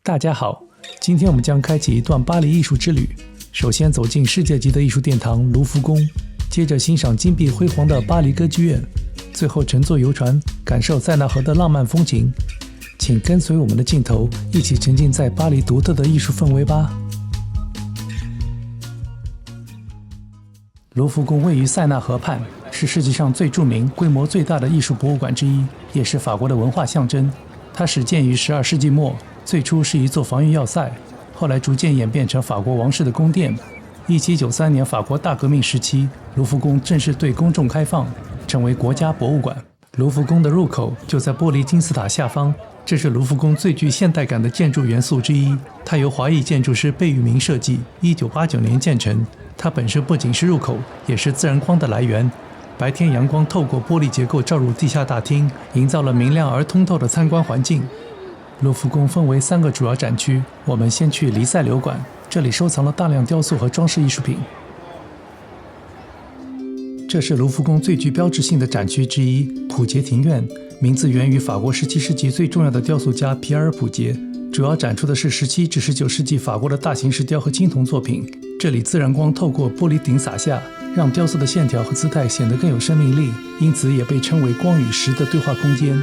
大家好，今天我们将开启一段巴黎艺术之旅。首先走进世界级的艺术殿堂卢浮宫，接着欣赏金碧辉煌的巴黎歌剧院，最后乘坐游船感受塞纳河的浪漫风情。请跟随我们的镜头，一起沉浸在巴黎独特的艺术氛围吧。卢浮宫位于塞纳河畔，是世界上最著名、规模最大的艺术博物馆之一，也是法国的文化象征。它始建于12世纪末，最初是一座防御要塞，后来逐渐演变成法国王室的宫殿。1793年法国大革命时期，卢浮宫正式对公众开放，成为国家博物馆。卢浮宫的入口就在玻璃金字塔下方，这是卢浮宫最具现代感的建筑元素之一。它由华裔建筑师贝聿铭设计，1989年建成。它本身不仅是入口，也是自然光的来源。白天阳光透过玻璃结构照入地下大厅，营造了明亮而通透的参观环境。卢浮宫分为3个主要展区，我们先去黎塞留馆，这里收藏了大量雕塑和装饰艺术品。这是卢浮宫最具标志性的展区之一——普杰庭院，名字源于法国17世纪最重要的雕塑家皮埃尔·普杰。主要展出的是17至19世纪法国的大型石雕和青铜作品。这里自然光透过玻璃顶洒下，让雕塑的线条和姿态显得更有生命力，因此也被称为光与石的对话空间。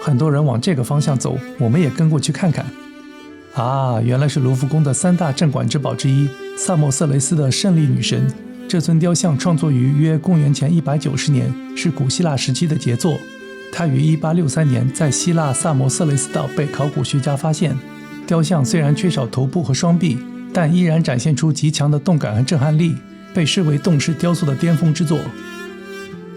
很多人往这个方向走，我们也跟过去看看。原来是卢浮宫的3大镇馆之宝之一——萨莫瑟雷斯的胜利女神。这尊雕像创作于约公元前190年，是古希腊时期的杰作。它于1863年在希腊萨摩瑟雷斯岛被考古学家发现。雕像虽然缺少头部和双臂，但依然展现出极强的动感和震撼力，被视为动式雕塑的巅峰之作。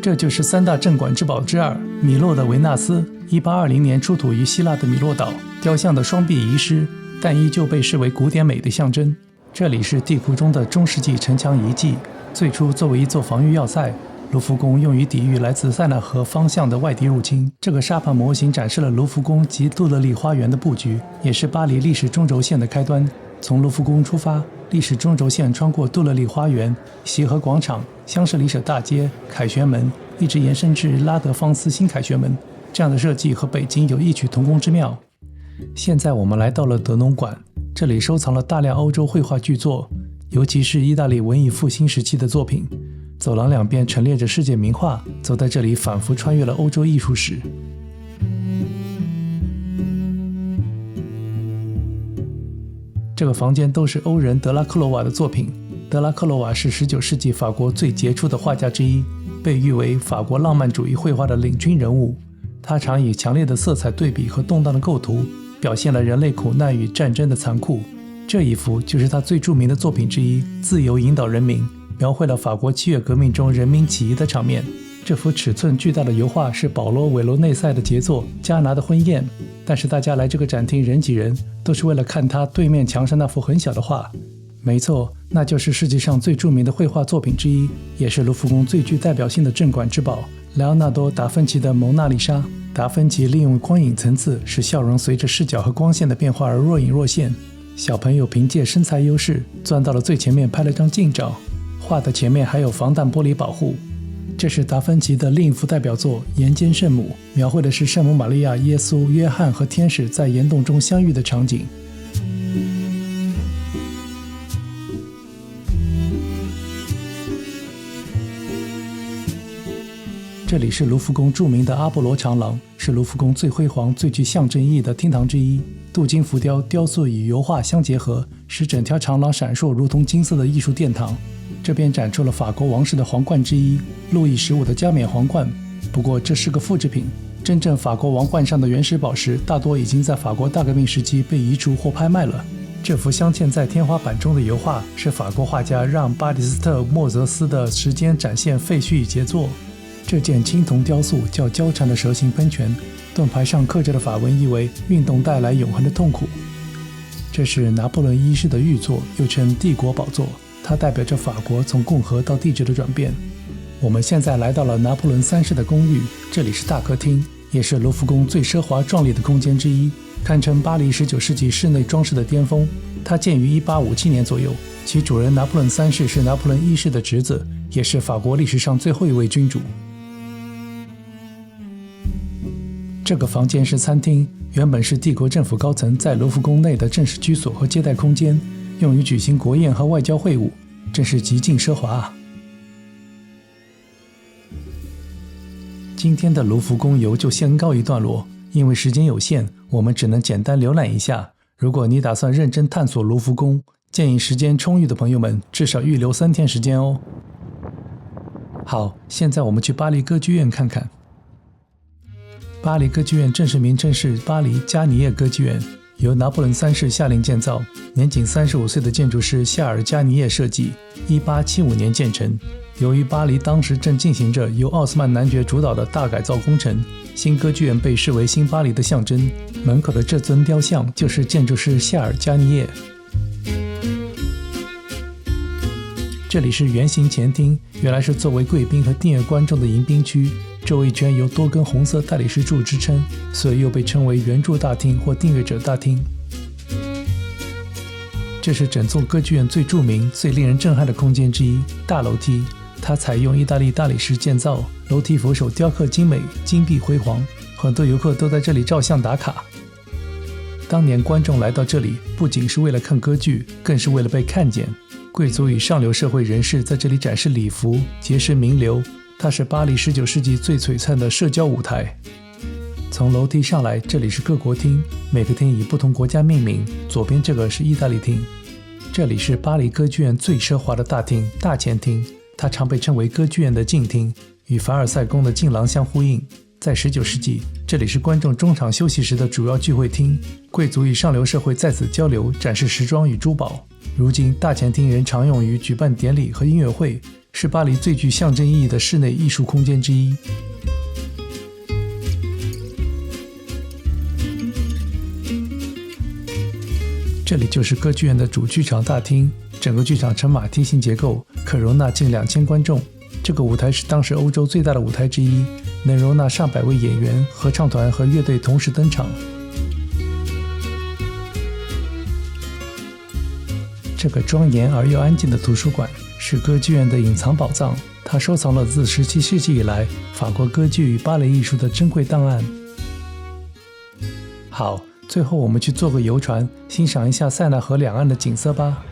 这就是3大镇馆之宝之2——米洛的维纳斯。1820年出土于希腊的米洛岛，雕像的双臂遗失，但依旧被视为古典美的象征。这里是地库中的中世纪城墙遗迹，最初作为一座防御要塞。卢浮宫用于抵御来自塞纳河方向的外敌入侵。这个沙盘模型展示了卢浮宫及杜勒利花园的布局，也是巴黎历史中轴线的开端。从卢浮宫出发，历史中轴线穿过杜勒利花园、协和广场、香榭丽舍大街、凯旋门，一直延伸至拉德芳斯新凯旋门。这样的设计和北京有异曲同工之妙。现在我们来到了德农馆，这里收藏了大量欧洲绘画巨作，尤其是意大利文艺复兴时期的作品。走廊两边陈列着世界名画，走在这里仿佛穿越了欧洲艺术史。这个房间都是欧人德拉克罗瓦的作品。德拉克罗瓦是19世纪法国最杰出的画家之一，被誉为法国浪漫主义绘画的领军人物。他常以强烈的色彩对比和动荡的构图，表现了人类苦难与战争的残酷。这一幅就是他最著名的作品之一——自由引导人民，描绘了法国7月革命中人民起义的场面。这幅尺寸巨大的油画是保罗·韦罗内塞的杰作《加拿的婚宴》，但是大家来这个展厅人挤人，都是为了看他对面墙上那幅很小的画。没错，那就是世界上最著名的绘画作品之一，也是卢浮宫最具代表性的镇馆之宝——莱昂纳多·达芬奇的《蒙娜丽莎》。达芬奇利用光影层次，使笑容随着视角和光线的变化而若隐若现。小朋友凭借身材优势，钻到了最前面拍了张近照。画的前面还有防弹玻璃保护。这是达芬奇的另一幅代表作《岩间圣母》，描绘的是圣母玛利亚、耶稣、约翰和天使在岩洞中相遇的场景。这里是卢浮宫著名的阿波罗长廊，是卢浮宫最辉煌、最具象征意义的厅堂之一。镀金浮雕、雕塑与油画相结合，使整条长廊闪烁如同金色的艺术殿堂。这边展出了法国王室的皇冠之一——路易15的加冕皇冠。不过这是个复制品，真正法国王冠上的原始宝石大多已经在法国大革命时期被移除或拍卖了。这幅镶嵌在天花板中的油画是法国画家让·巴蒂斯特·莫泽斯的时间展现废墟与杰作。这件青铜雕塑叫交缠的蛇形喷泉，盾牌上刻着的法文意为运动带来永恒的痛苦。这是拿破仑一世的御作，又称帝国宝座，它代表着法国从共和到帝制的转变。我们现在来到了拿破仑3世的公寓，这里是大客厅，也是卢浮宫最奢华壮丽的空间之一，堪称巴黎19世纪室内装饰的巅峰。它建于1857年左右，其主人拿破仑三世是拿破仑一世的侄子，也是法国历史上最后一位君主。这个房间是餐厅，原本是帝国政府高层在卢浮宫内的正式居所和接待空间，用于举行国宴和外交会晤，真是极尽奢华啊！今天的卢浮宫游就先告一段落，因为时间有限，我们只能简单浏览一下。如果你打算认真探索卢浮宫，建议时间充裕的朋友们至少预留3天时间哦。好，现在我们去巴黎歌剧院看看。巴黎歌剧院正式名称是巴黎加尼耶歌剧院，由拿破仑三世下令建造，年仅35岁的建筑师夏尔·加尼耶设计，1875年建成。由于巴黎当时正进行着由奥斯曼男爵主导的大改造工程，新歌剧院被视为新巴黎的象征。门口的这尊雕像就是建筑师夏尔·加尼耶。这里是圆形前厅，原来是作为贵宾和订阅观众的迎宾区，周围圈由多根红色大理石柱支撑，所以又被称为圆柱大厅或订阅者大厅。这是整座歌剧院最著名、最令人震撼的空间之一——大楼梯。它采用意大利大理石建造，楼梯扶手雕刻精美，金碧辉煌，很多游客都在这里照相打卡。当年观众来到这里，不仅是为了看歌剧，更是为了被看见。贵族与上流社会人士在这里展示礼服，结识名流。它是巴黎19世纪最璀璨的社交舞台。从楼梯上来，这里是各国厅，每个厅以不同国家命名。左边这个是意大利厅。这里是巴黎歌剧院最奢华的大厅——大前厅，它常被称为歌剧院的镜厅，与凡尔赛宫的镜廊相呼应。在19世纪，这里是观众中场休息时的主要聚会厅，贵族与上流社会在此交流，展示时装与珠宝。如今，大前厅仍常用于举办典礼和音乐会，是巴黎最具象征意义的室内艺术空间之一。这里就是歌剧院的主剧场大厅，整个剧场呈马蹄形结构，可容纳近2000观众。这个舞台是当时欧洲最大的舞台之一，能容纳上百位演员、合唱团和乐队同时登场。这个庄严而又安静的图书馆是歌剧院的隐藏宝藏，它收藏了自17世纪以来法国歌剧与芭蕾艺术的珍贵档案。好，最后我们去坐个游船，欣赏一下塞纳河两岸的景色吧。